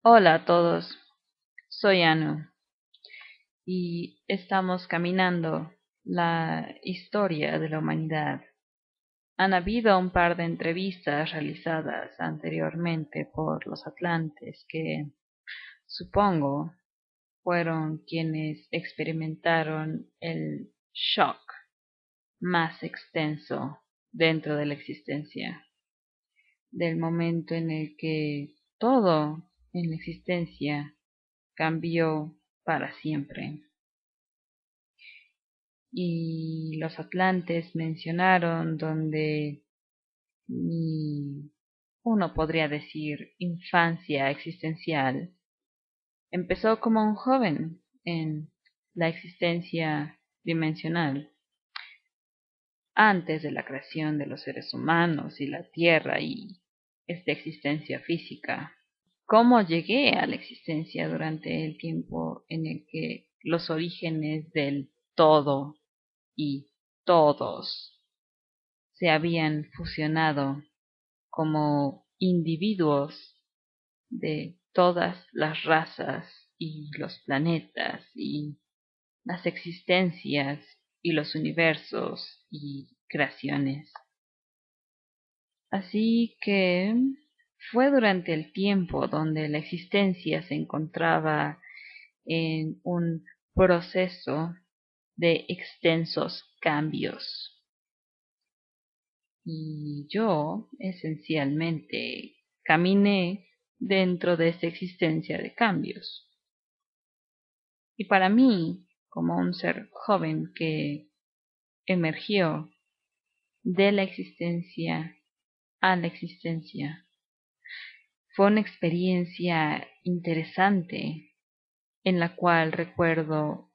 Hola a todos, soy Anu y estamos caminando la historia de la humanidad. Han habido un par de entrevistas realizadas anteriormente por los atlantes que supongo fueron quienes experimentaron el shock más extenso dentro de la existencia, del momento en el que todo en la existencia cambió para siempre. Y los atlantes mencionaron donde mi, uno podría decir, infancia existencial empezó como un joven en la existencia dimensional, antes de la creación de los seres humanos y la Tierra y esta existencia física. ¿Cómo llegué a la existencia durante el tiempo en el que los orígenes del todo y todos se habían fusionado como individuos de todas las razas y los planetas y las existencias y los universos y creaciones? Así que fue durante el tiempo donde la existencia se encontraba en un proceso de extensos cambios. Y yo, esencialmente, caminé dentro de esa existencia de cambios. Y para mí, como un ser joven que emergió de la existencia a la existencia, fue una experiencia interesante en la cual recuerdo,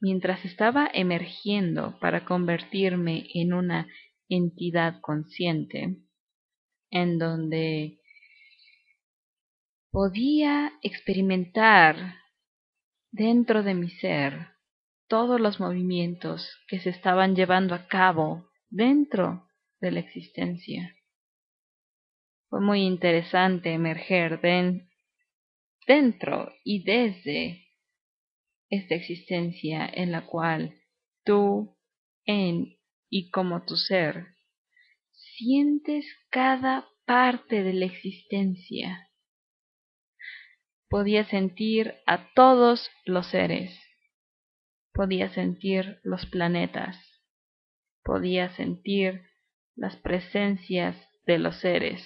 mientras estaba emergiendo para convertirme en una entidad consciente, en donde podía experimentar dentro de mi ser todos los movimientos que se estaban llevando a cabo dentro de la existencia. Fue muy interesante emerger dentro y desde esta existencia en la cual tú, en y como tu ser, sientes cada parte de la existencia. Podía sentir a todos los seres, podía sentir los planetas, podía sentir las presencias de los seres,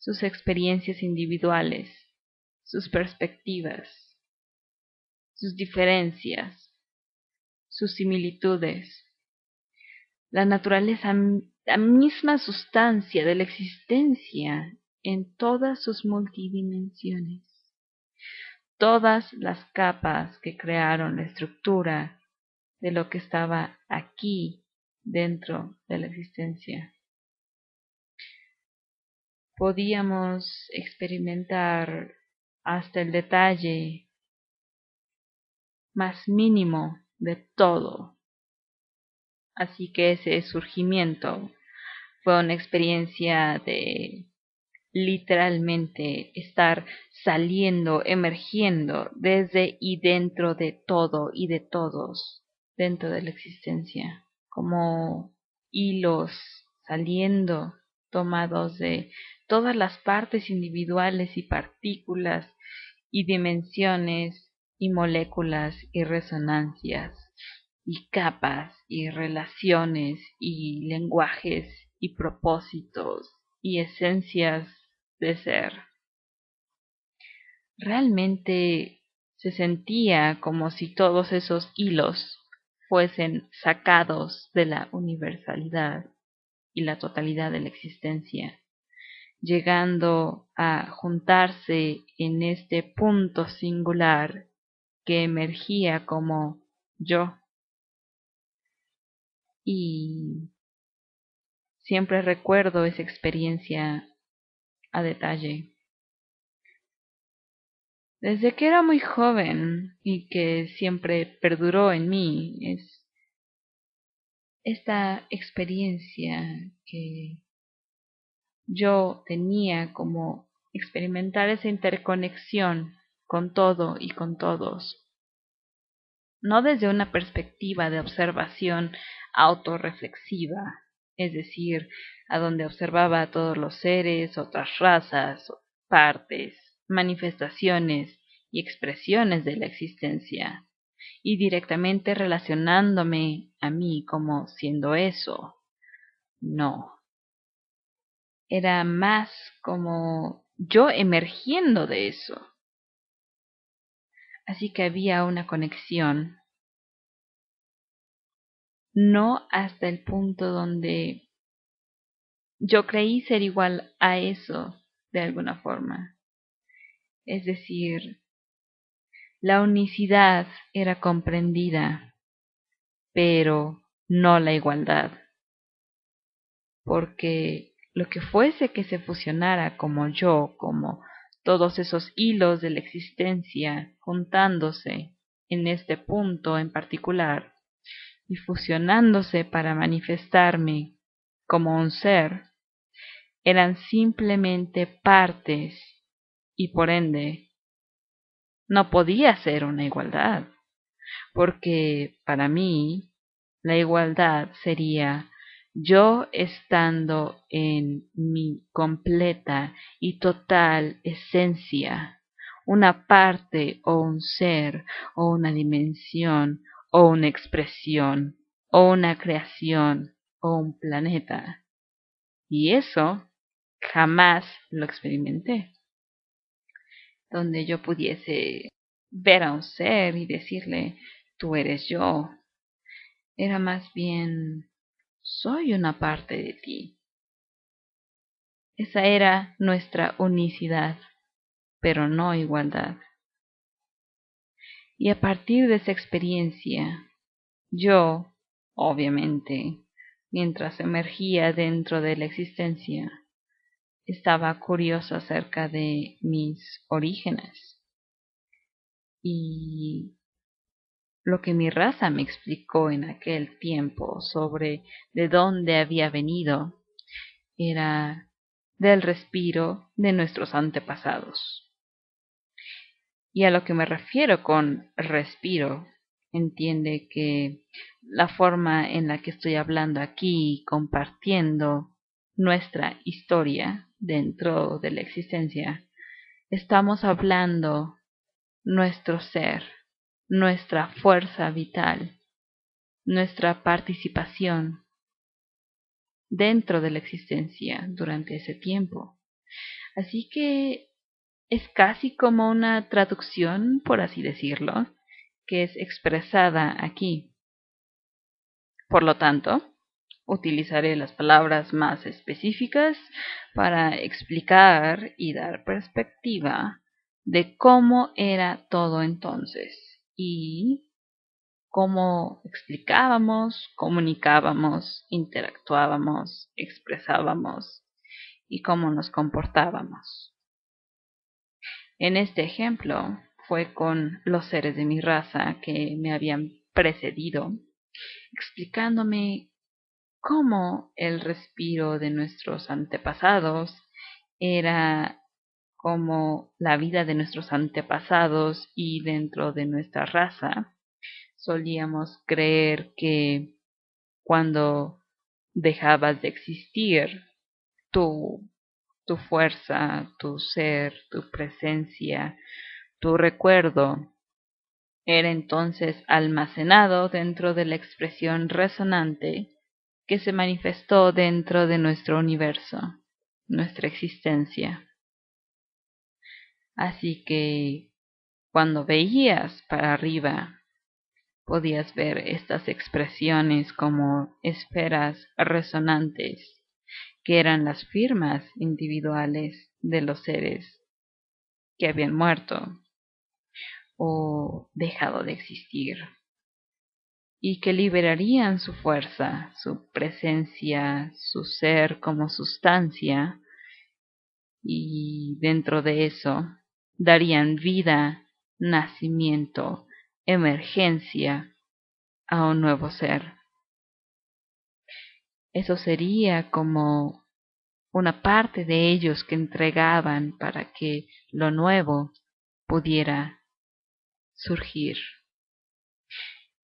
sus experiencias individuales, sus perspectivas, sus diferencias, sus similitudes, la naturaleza, la misma sustancia de la existencia en todas sus multidimensiones, todas las capas que crearon la estructura de lo que estaba aquí dentro de la existencia. Podíamos experimentar hasta el detalle más mínimo de todo. Así que ese surgimiento fue una experiencia de literalmente estar saliendo, emergiendo desde y dentro de todo y de todos, dentro de la existencia, como hilos saliendo, tomados de todas las partes individuales y partículas y dimensiones y moléculas y resonancias y capas y relaciones y lenguajes y propósitos y esencias de ser. Realmente se sentía como si todos esos hilos fuesen sacados de la universalidad y la totalidad de la existencia, llegando a juntarse en este punto singular que emergía como yo. Y siempre recuerdo esa experiencia a detalle. Desde que era muy joven y que siempre perduró en mí es esta experiencia que yo tenía como experimentar esa interconexión con todo y con todos, no desde una perspectiva de observación autorreflexiva, es decir, a donde observaba a todos los seres, otras razas, partes, manifestaciones y expresiones de la existencia, y directamente relacionándome a mí como siendo eso. No, era más como yo emergiendo de eso. Así que había una conexión, no hasta el punto donde yo creí ser igual a eso de alguna forma. Es decir, la unicidad era comprendida, pero no la igualdad, porque lo que fuese que se fusionara como yo, como todos esos hilos de la existencia juntándose en este punto en particular y fusionándose para manifestarme como un ser, eran simplemente partes y por ende no podía ser una igualdad, porque para mí la igualdad sería yo estando en mi completa y total esencia, una parte o un ser o una dimensión o una expresión o una creación o un planeta. Y eso jamás lo experimenté, donde yo pudiese ver a un ser y decirle, tú eres yo. Era más bien, soy una parte de ti. Esa era nuestra unicidad, pero no igualdad. Y a partir de esa experiencia, yo, obviamente, mientras emergía dentro de la existencia, estaba curioso acerca de mis orígenes. Y lo que mi raza me explicó en aquel tiempo sobre de dónde había venido era del respiro de nuestros antepasados. Y a lo que me refiero con respiro, entiende que la forma en la que estoy hablando aquí, compartiendo nuestra historia dentro de la existencia, estamos hablando nuestro ser, nuestra fuerza vital, nuestra participación dentro de la existencia durante ese tiempo. Así que es casi como una traducción, por así decirlo, que es expresada aquí. Por lo tanto, utilizaré las palabras más específicas para explicar y dar perspectiva de cómo era todo entonces y cómo explicábamos, comunicábamos, interactuábamos, expresábamos y cómo nos comportábamos. En este ejemplo fue con los seres de mi raza que me habían precedido, explicándome cómo el respiro de nuestros antepasados era como la vida de nuestros antepasados y dentro de nuestra raza solíamos creer que cuando dejabas de existir, tu, tu fuerza, tu ser, tu presencia, tu recuerdo, era entonces almacenado dentro de la expresión resonante que se manifestó dentro de nuestro universo, nuestra existencia. Así que cuando veías para arriba, podías ver estas expresiones como esferas resonantes, que eran las firmas individuales de los seres que habían muerto o dejado de existir, y que liberarían su fuerza, su presencia, su ser como sustancia, y dentro de eso darían vida, nacimiento, emergencia a un nuevo ser. Eso sería como una parte de ellos que entregaban para que lo nuevo pudiera surgir.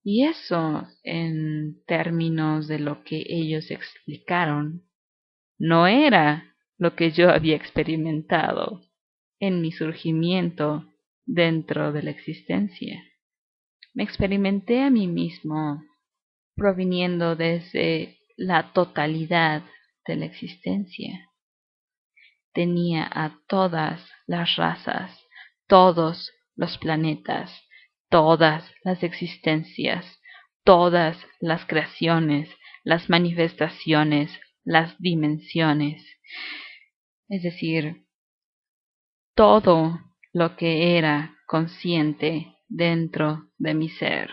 Y eso, en términos de lo que ellos explicaron, no era lo que yo había experimentado en mi surgimiento dentro de la existencia. Me experimenté a mí mismo proviniendo desde la totalidad de la existencia. Tenía a todas las razas, todos los planetas, todas las existencias, todas las creaciones, las manifestaciones, las dimensiones. Es decir, todo lo que era consciente dentro de mi ser.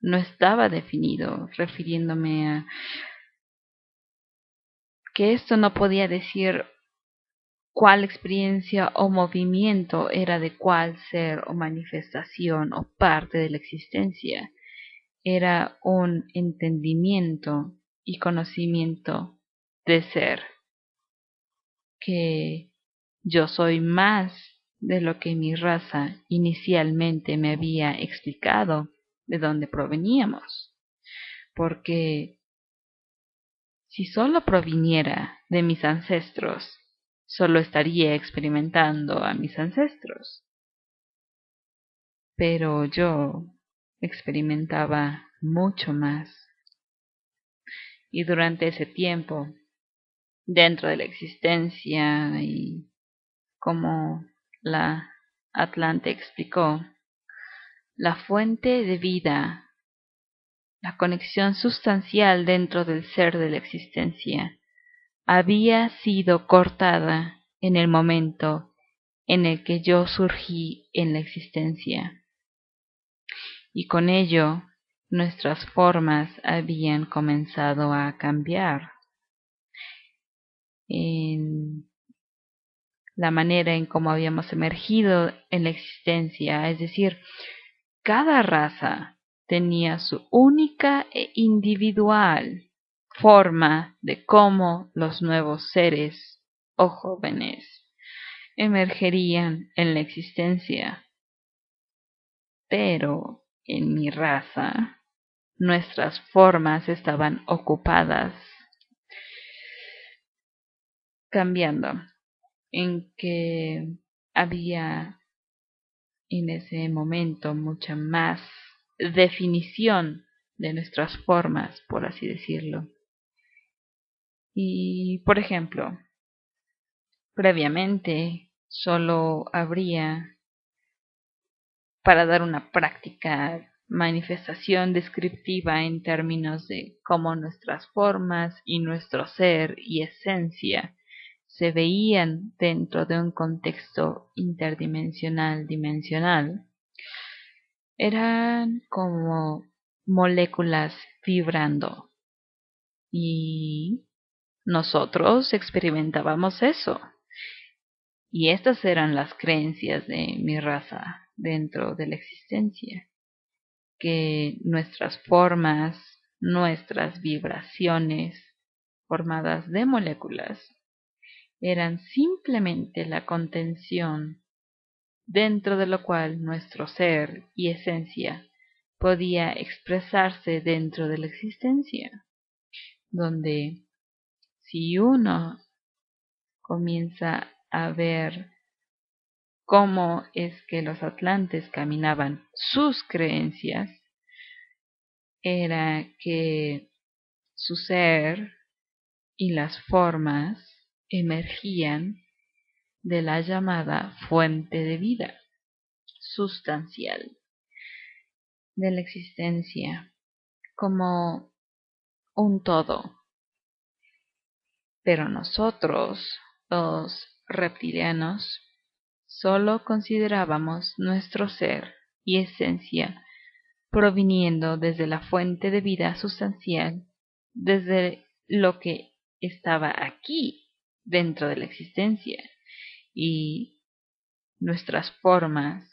No estaba definido, refiriéndome a que esto no podía decir cuál experiencia o movimiento era de cuál ser o manifestación o parte de la existencia. Era un entendimiento y conocimiento de ser, que yo soy más de lo que mi raza inicialmente me había explicado de dónde proveníamos, porque si solo proviniera de mis ancestros, solo estaría experimentando a mis ancestros. Pero yo experimentaba mucho más. Y durante ese tiempo, dentro de la existencia y como la Atlante explicó, la fuente de vida, la conexión sustancial dentro del ser de la existencia, había sido cortada en el momento en el que yo surgí en la existencia, y con ello nuestras formas habían comenzado a cambiar en la manera en cómo habíamos emergido en la existencia, es decir, cada raza tenía su única e individual forma de cómo los nuevos seres o jóvenes emergerían en la existencia. Pero en mi raza, nuestras formas estaban ocupadas cambiando, en que había en ese momento mucha más definición de nuestras formas, por así decirlo. Y, por ejemplo, previamente solo habría, para dar una práctica manifestación descriptiva en términos de cómo nuestras formas y nuestro ser y esencia se veían dentro de un contexto interdimensional dimensional, eran como moléculas vibrando y nosotros experimentábamos eso. Y estas eran las creencias de mi raza dentro de la existencia, que nuestras formas, nuestras vibraciones formadas de moléculas eran simplemente la contención dentro de lo cual nuestro ser y esencia podía expresarse dentro de la existencia, donde si uno comienza a ver cómo es que los atlantes caminaban sus creencias, era que su ser y las formas emergían de la llamada fuente de vida sustancial de la existencia como un todo. Pero nosotros, los reptilianos, solo considerábamos nuestro ser y esencia proviniendo desde la fuente de vida sustancial, desde lo que estaba aquí dentro de la existencia, y nuestras formas,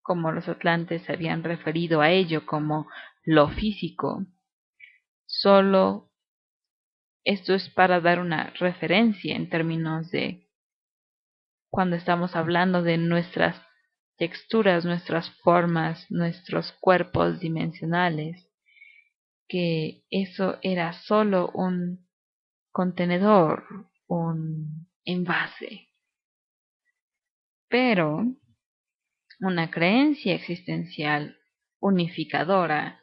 como los atlantes habían referido a ello como lo físico, solo Esto es para dar una referencia en términos de cuando estamos hablando de nuestras texturas, nuestras formas, nuestros cuerpos dimensionales, que eso era solo un contenedor, un envase. Pero una creencia existencial unificadora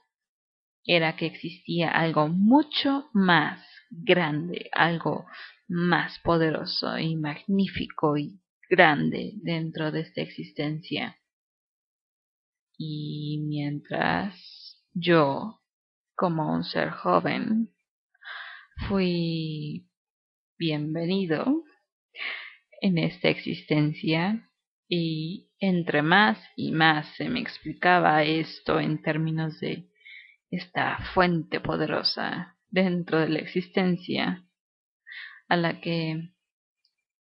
era que existía algo mucho más grande, algo más poderoso y magnífico y grande dentro de esta existencia. Y mientras yo, como un ser joven, fui bienvenido en esta existencia, y entre más y más se me explicaba esto en términos de esta fuente poderosa dentro de la existencia, a la que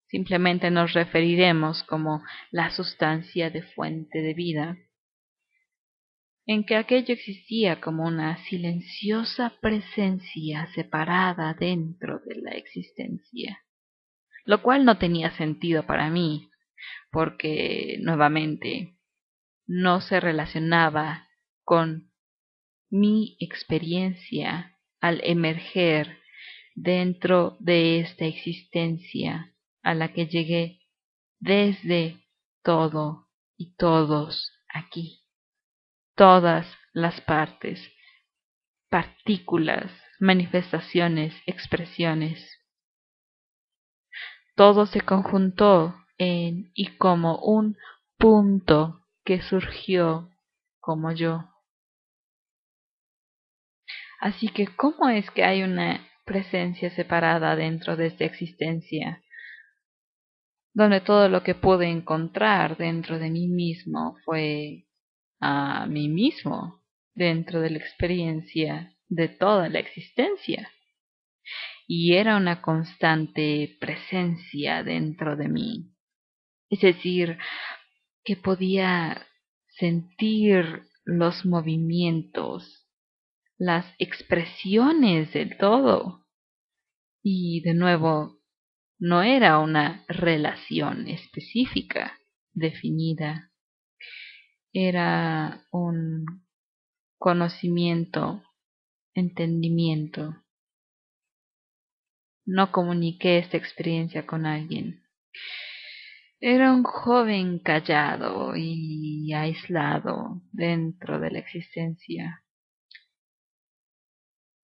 simplemente nos referiremos como la sustancia de fuente de vida, en que aquello existía como una silenciosa presencia separada dentro de la existencia, lo cual no tenía sentido para mí, porque nuevamente no se relacionaba con mi experiencia al emerger dentro de esta existencia a la que llegué desde todo y todos aquí, todas las partes, partículas, manifestaciones, expresiones. Todo se conjuntó en y como un punto que surgió como yo. Así que, ¿cómo es que hay una presencia separada dentro de esta existencia, donde todo lo que pude encontrar dentro de mí mismo fue a mí mismo, dentro de la experiencia de toda la existencia? Y era una constante presencia dentro de mí. Es decir, que podía sentir los movimientos, las expresiones del todo. Y de nuevo, no era una relación específica, definida. Era un conocimiento, entendimiento. No comuniqué esta experiencia con alguien. Era un joven callado y aislado dentro de la existencia.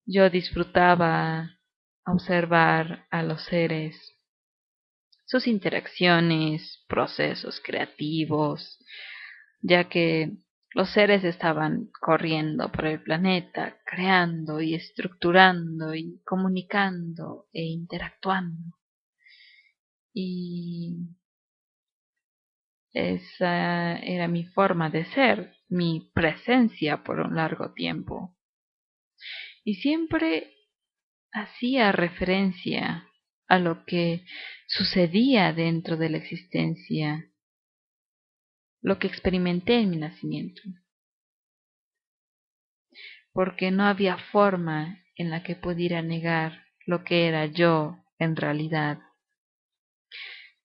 Yo disfrutaba observar a los seres, sus interacciones, procesos creativos, ya que los seres estaban corriendo por el planeta, creando y estructurando y comunicando e interactuando. Y esa era mi forma de ser, mi presencia por un largo tiempo. Y siempre hacía referencia a lo que sucedía dentro de la existencia, lo que experimenté en mi nacimiento, porque no había forma en la que pudiera negar lo que era yo en realidad.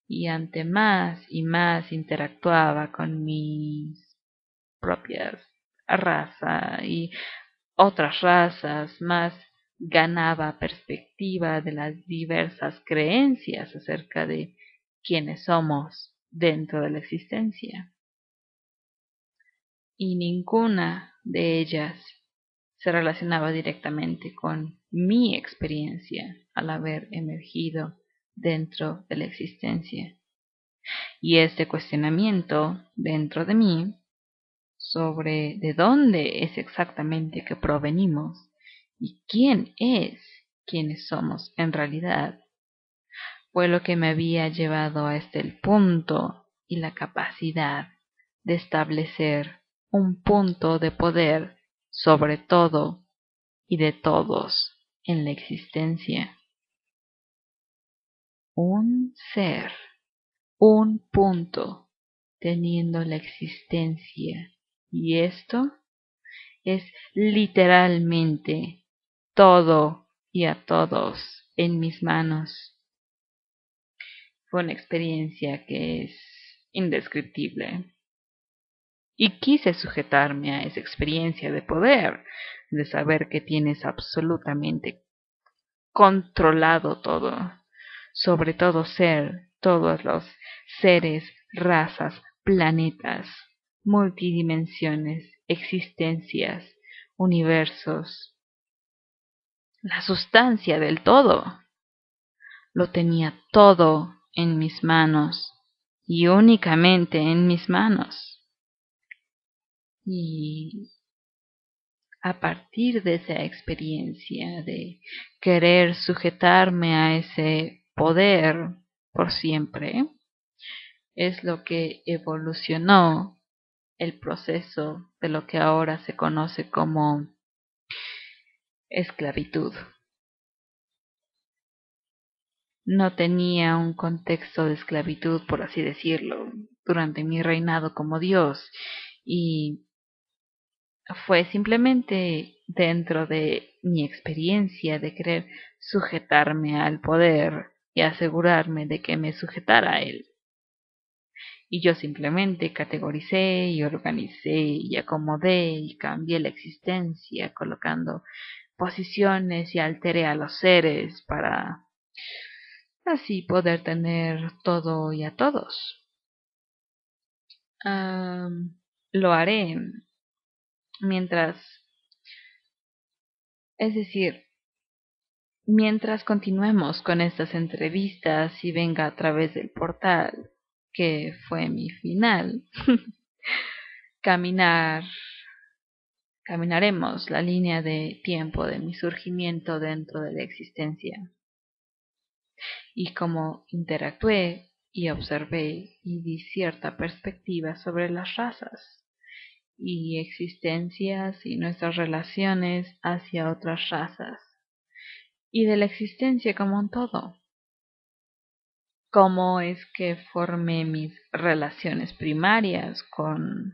Y ante más y más interactuaba con mis propias razas y otras razas, más ganaba perspectiva de las diversas creencias acerca de quiénes somos dentro de la existencia. Y ninguna de ellas se relacionaba directamente con mi experiencia al haber emergido dentro de la existencia. Y este cuestionamiento dentro de mí sobre de dónde es exactamente que provenimos y quiénes somos en realidad, fue lo que me había llevado hasta el punto y la capacidad de establecer un punto de poder sobre todo y de todos en la existencia. Un ser, un punto, teniendo la existencia. Y esto es literalmente todo y a todos en mis manos. Fue una experiencia que es indescriptible. Y quise sujetarme a esa experiencia de poder, de saber que tienes absolutamente controlado todo, sobre todo ser, todos los seres, razas, planetas, multidimensiones, existencias, universos, la sustancia del todo. Lo tenía todo en mis manos y únicamente en mis manos. Y a partir de esa experiencia de querer sujetarme a ese poder por siempre, es lo que evolucionó el proceso de lo que ahora se conoce como esclavitud. No tenía un contexto de esclavitud, por así decirlo, durante mi reinado como Dios, y fue simplemente dentro de mi experiencia de querer sujetarme al poder y asegurarme de que me sujetara a él. Y yo simplemente categoricé y organicé y acomodé y cambié la existencia colocando posiciones y alteré a los seres para así poder tener todo y a todos. Lo haré mientras, es decir, mientras continuemos con estas entrevistas y venga a través del portal, que fue mi final, caminaremos la línea de tiempo de mi surgimiento dentro de la existencia. Y cómo interactué y observé y di cierta perspectiva sobre las razas y existencias y nuestras relaciones hacia otras razas y de la existencia como un todo. Cómo es que formé mis relaciones primarias con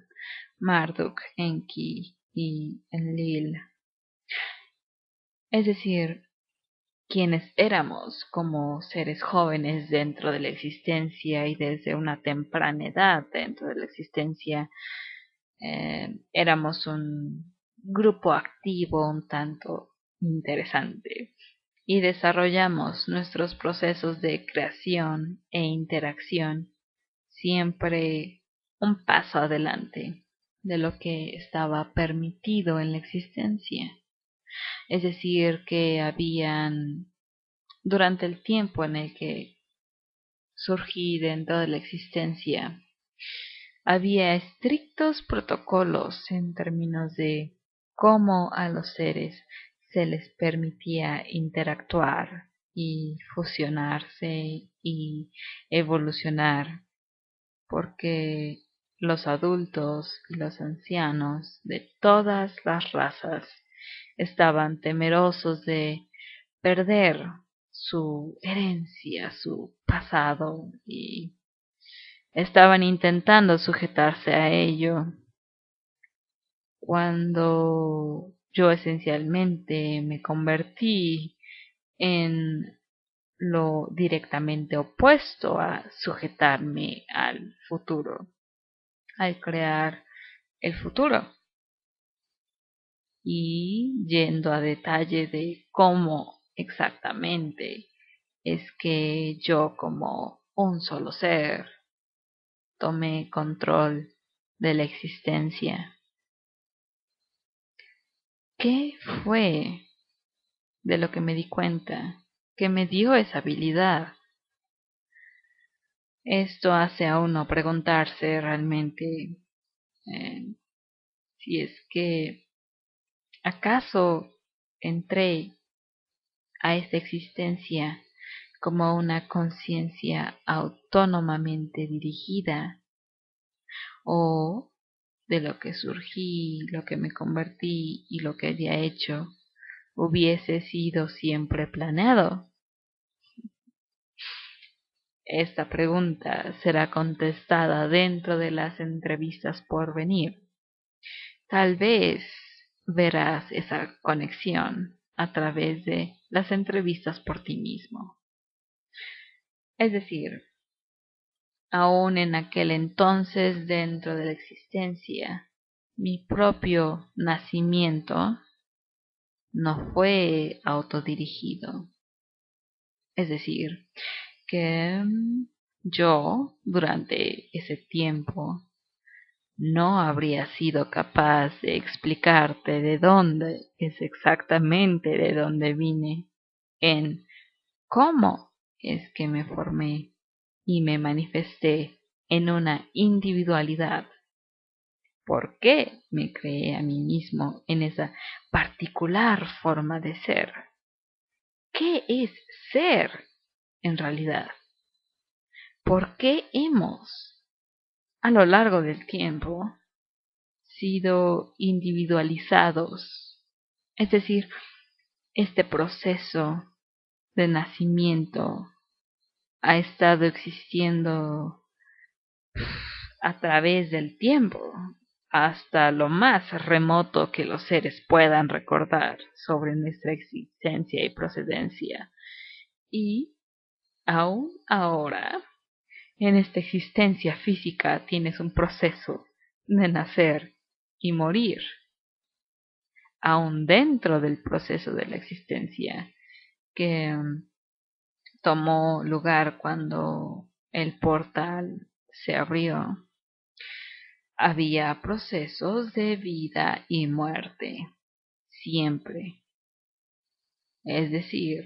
Marduk, Enki y Enlil. Es decir, quienes éramos como seres jóvenes dentro de la existencia y desde una temprana edad dentro de la existencia, éramos un grupo activo un tanto interesante y desarrollamos nuestros procesos de creación e interacción siempre un paso adelante de lo que estaba permitido en la existencia. Es decir, que habían, durante el tiempo en el que surgí dentro de la existencia, había estrictos protocolos en términos de cómo a los seres se les permitía interactuar y fusionarse y evolucionar, porque los adultos y los ancianos de todas las razas estaban temerosos de perder su herencia, su pasado, y estaban intentando sujetarse a ello, cuando yo esencialmente me convertí en lo directamente opuesto a sujetarme al futuro, al crear el futuro. Y yendo a detalle de cómo exactamente es que yo como un solo ser tomé control de la existencia. ¿Qué fue de lo que me di cuenta que me dio esa habilidad? Esto hace a uno preguntarse realmente si es que acaso entré a esta existencia como una conciencia autónomamente dirigida, o de lo que surgí, lo que me convertí y lo que había hecho hubiese sido siempre planeado. Esta pregunta será contestada dentro de las entrevistas por venir. Tal vez verás esa conexión, a través de las entrevistas por ti mismo. Es decir, aún en aquel entonces dentro de la existencia, mi propio nacimiento no fue autodirigido. Es decir, que yo durante ese tiempo no habría sido capaz de explicarte de dónde es exactamente de dónde vine, en cómo es que me formé y me manifesté en una individualidad. ¿Por qué me creé a mí mismo en esa particular forma de ser? ¿Qué es ser en realidad? ¿Por qué hemos, a lo largo del tiempo, sido individualizados? Es decir, este proceso de nacimiento ha estado existiendo a través del tiempo, hasta lo más remoto que los seres puedan recordar sobre nuestra existencia y procedencia. Y aún ahora, en esta existencia física tienes un proceso de nacer y morir. Aún dentro del proceso de la existencia que tomó lugar cuando el portal se abrió, había procesos de vida y muerte, siempre. Es decir,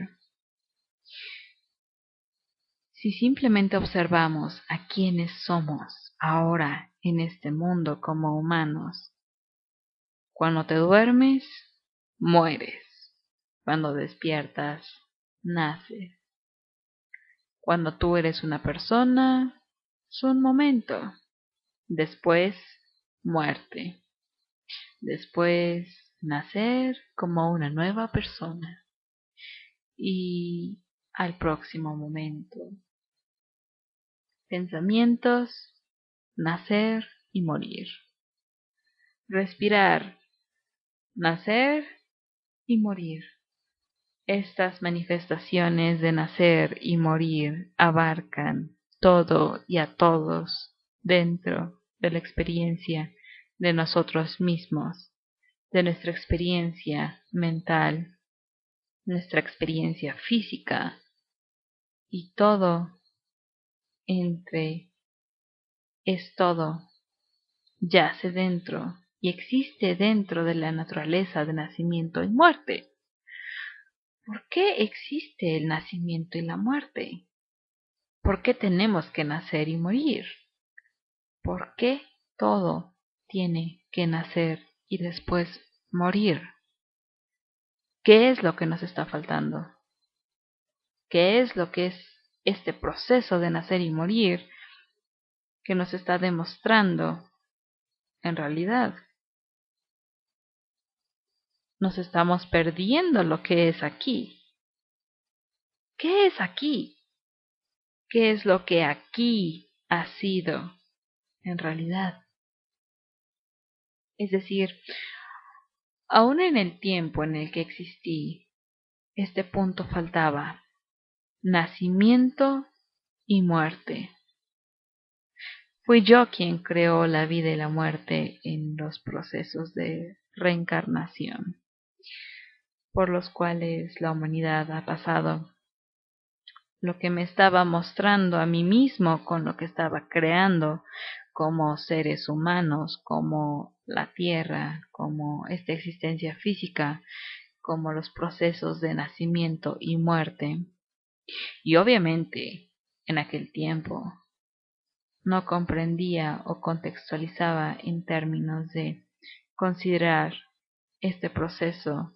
si simplemente observamos a quienes somos ahora en este mundo como humanos, cuando te duermes, mueres. Cuando despiertas, naces. Cuando tú eres una persona, es un momento. Después, muerte. Después, nacer como una nueva persona. Y al próximo momento. Pensamientos, nacer y morir. Respirar, nacer y morir. Estas manifestaciones de nacer y morir abarcan todo y a todos dentro de la experiencia de nosotros mismos, de nuestra experiencia mental, nuestra experiencia física y todo entre es todo, yace dentro y existe dentro de la naturaleza de nacimiento y muerte. ¿Por qué existe el nacimiento y la muerte? ¿Por qué tenemos que nacer y morir? ¿Por qué todo tiene que nacer y después morir? ¿Qué es lo que nos está faltando? ¿Qué es lo que es este proceso de nacer y morir que nos está demostrando en realidad? Nos estamos perdiendo lo que es aquí. ¿Qué es aquí? ¿Qué es lo que aquí ha sido en realidad? Es decir, aún en el tiempo en el que existí, este punto faltaba: nacimiento y muerte. Fui yo quien creó la vida y la muerte en los procesos de reencarnación por los cuales la humanidad ha pasado. Lo que me estaba mostrando a mí mismo con lo que estaba creando como seres humanos, como la Tierra, como esta existencia física, como los procesos de nacimiento y muerte. Y obviamente, en aquel tiempo, no comprendía o contextualizaba en términos de considerar este proceso,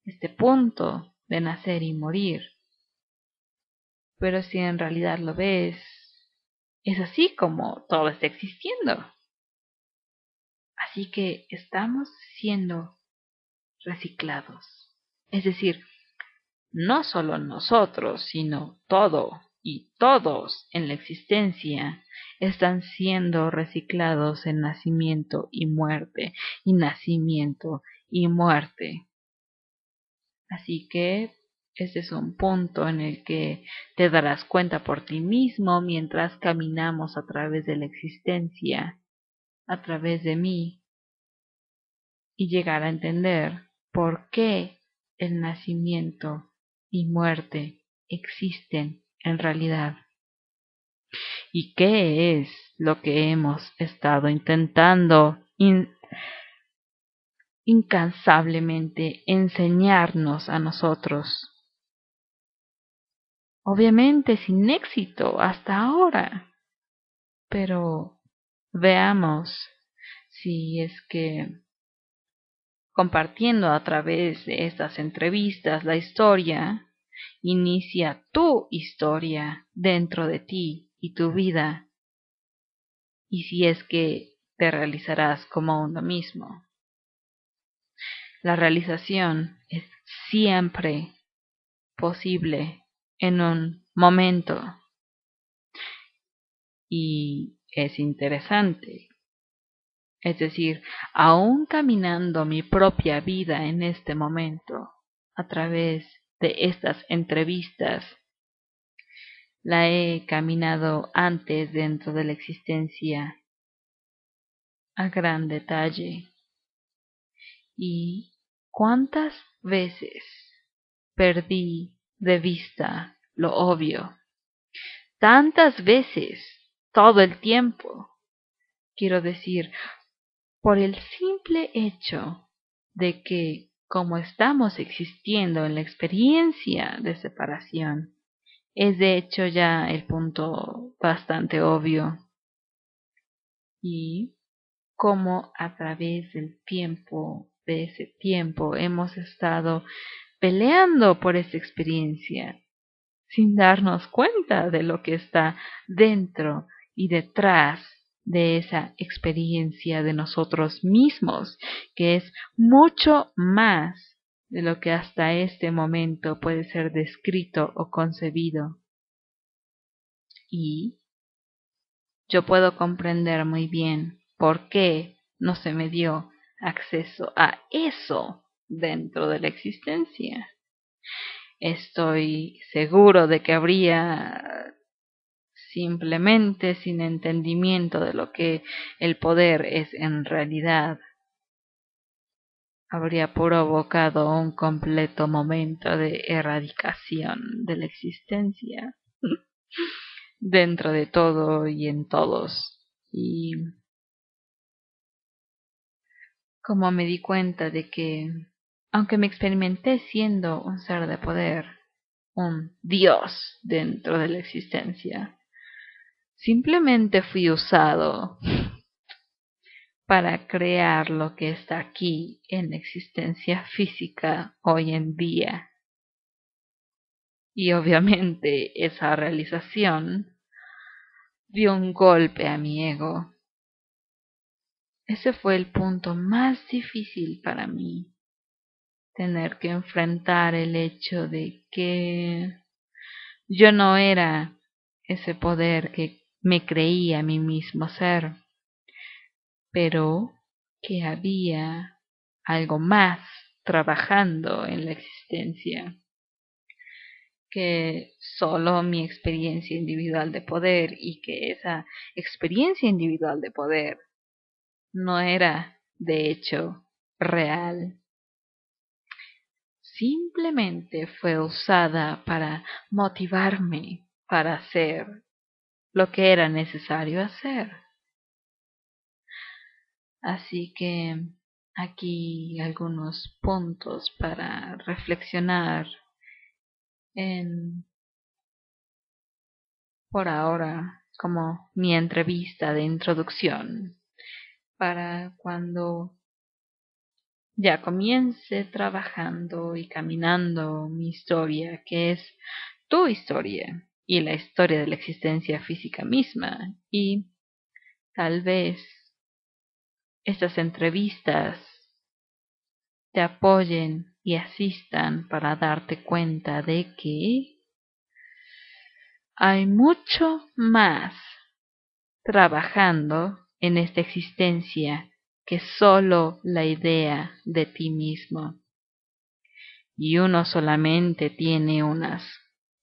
este punto de nacer y morir. Pero si en realidad lo ves, es así como todo está existiendo. Así que estamos siendo reciclados. Es decir, no solo nosotros, sino todo y todos en la existencia están siendo reciclados en nacimiento y muerte, y nacimiento y muerte. Así que ese es un punto en el que te darás cuenta por ti mismo mientras caminamos a través de la existencia, a través de mí, y llegar a entender por qué el nacimiento y muerte existen en realidad y qué es lo que hemos estado intentando incansablemente enseñarnos a nosotros. Obviamente sin éxito hasta ahora, pero veamos si es que compartiendo a través de estas entrevistas la historia, inicia tu historia dentro de ti y tu vida, y si es que te realizarás como uno mismo. La realización es siempre posible en un momento y es interesante. Es decir, aún caminando mi propia vida en este momento, a través de estas entrevistas, la he caminado antes dentro de la existencia a gran detalle. ¿Y cuántas veces perdí de vista lo obvio? Tantas veces, todo el tiempo. Quiero decir, por el simple hecho de que, como estamos existiendo en la experiencia de separación, es de hecho ya el punto bastante obvio. Y cómo a través del tiempo, de ese tiempo, hemos estado peleando por esa experiencia, sin darnos cuenta de lo que está dentro y detrás de esa experiencia de nosotros mismos, que es mucho más de lo que hasta este momento puede ser descrito o concebido. Y yo puedo comprender muy bien por qué no se me dio acceso a eso dentro de la existencia. Estoy seguro de que habría simplemente sin entendimiento de lo que el poder es en realidad, habría provocado un completo momento de erradicación de la existencia dentro de todo y en todos. Y como me di cuenta de que, aunque me experimenté siendo un ser de poder, un dios dentro de la existencia, simplemente fui usado para crear lo que está aquí en la existencia física hoy en día. Y obviamente esa realización dio un golpe a mi ego. Ese fue el punto más difícil para mí, tener que enfrentar el hecho de que yo no era ese poder que me creía a mí mismo ser, pero que había algo más trabajando en la existencia que solo mi experiencia individual de poder, y que esa experiencia individual de poder no era de hecho real. Simplemente fue usada para motivarme para hacer lo que era necesario hacer. Así que aquí algunos puntos para reflexionar en, por ahora, como mi entrevista de introducción, para cuando ya comience trabajando y caminando mi historia, que es tu historia y la historia de la existencia física misma. Y tal vez estas entrevistas te apoyen y asistan para darte cuenta de que hay mucho más trabajando en esta existencia que solo la idea de ti mismo. y uno solamente tiene unas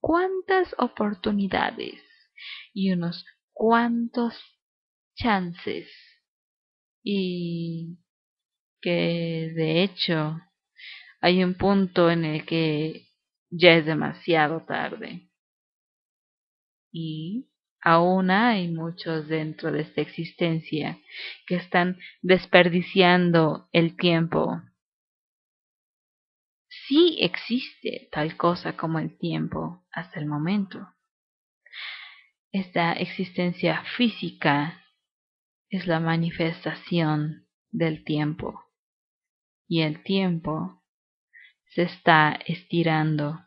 cuantas oportunidades y unos cuantos chances, y que de hecho hay un punto en el que ya es demasiado tarde y aún hay muchos dentro de esta existencia que están desperdiciando el tiempo. Sí existe tal cosa como el tiempo hasta el momento. Esta existencia física es la manifestación del tiempo y el tiempo se está estirando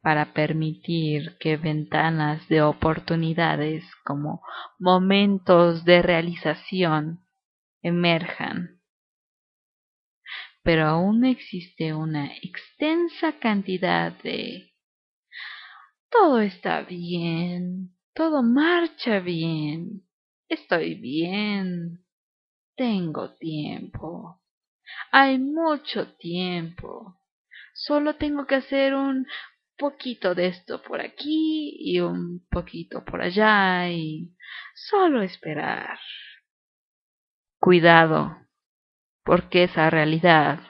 para permitir que ventanas de oportunidades como momentos de realización emerjan. Pero aún existe una extensa cantidad de todo está bien, todo marcha bien, estoy bien, tengo tiempo, hay mucho tiempo, solo tengo que hacer un poquito de esto por aquí y un poquito por allá y solo esperar. Cuidado, porque esa realidad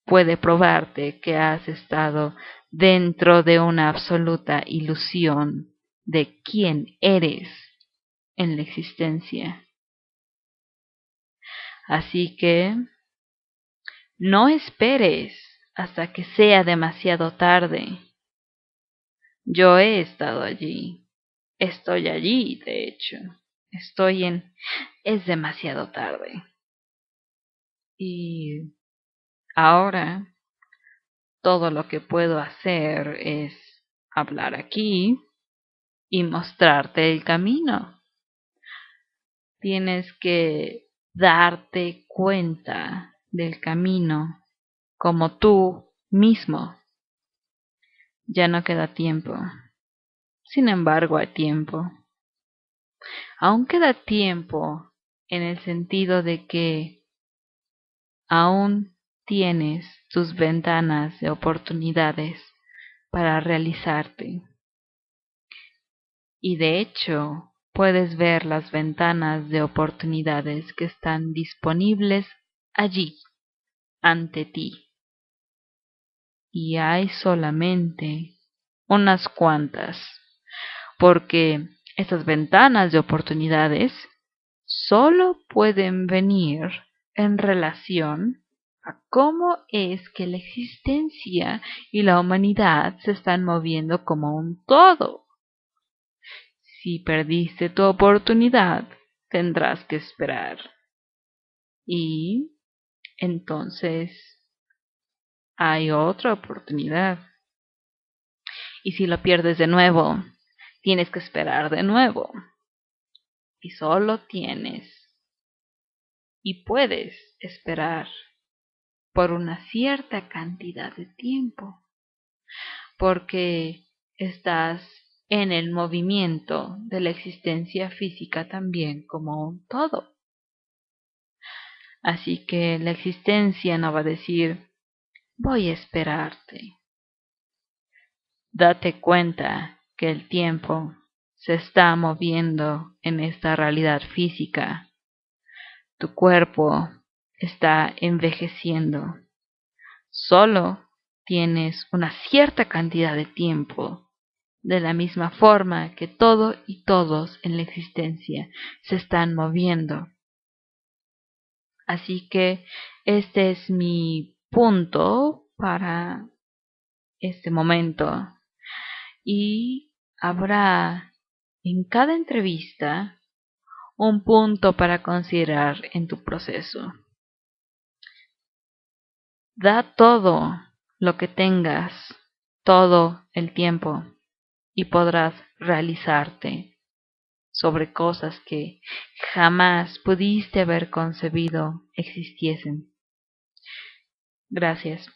puede probarte que has estado dentro de una absoluta ilusión de quién eres en la existencia. Así que no esperes hasta que sea demasiado tarde. Yo he estado allí. Estoy allí, de hecho. Estoy en... Es demasiado tarde. Y ahora todo lo que puedo hacer es hablar aquí y mostrarte el camino. Tienes que darte cuenta del camino como tú mismo. Ya no queda tiempo. Sin embargo, hay tiempo. Aún queda tiempo en el sentido de que aún tienes tus ventanas de oportunidades para realizarte. Y de hecho, puedes ver las ventanas de oportunidades que están disponibles allí, ante ti. Y hay solamente unas cuantas, porque estas ventanas de oportunidades solo pueden venir en relación a cómo es que la existencia y la humanidad se están moviendo como un todo. Si perdiste tu oportunidad, tendrás que esperar. Y entonces hay otra oportunidad. Y si lo pierdes de nuevo, tienes que esperar de nuevo. Y solo tienes y puedes esperar por una cierta cantidad de tiempo, porque estás en el movimiento de la existencia física también como un todo. Así que la existencia no va a decir, voy a esperarte. Date cuenta que el tiempo se está moviendo en esta realidad física. Tu cuerpo está envejeciendo. Solo tienes una cierta cantidad de tiempo, de la misma forma que todo y todos en la existencia se están moviendo. Así que este es mi punto para este momento. Y habrá en cada entrevista un punto para considerar en tu proceso. Da todo lo que tengas, todo el tiempo, y podrás realizarte sobre cosas que jamás pudiste haber concebido existiesen. Gracias.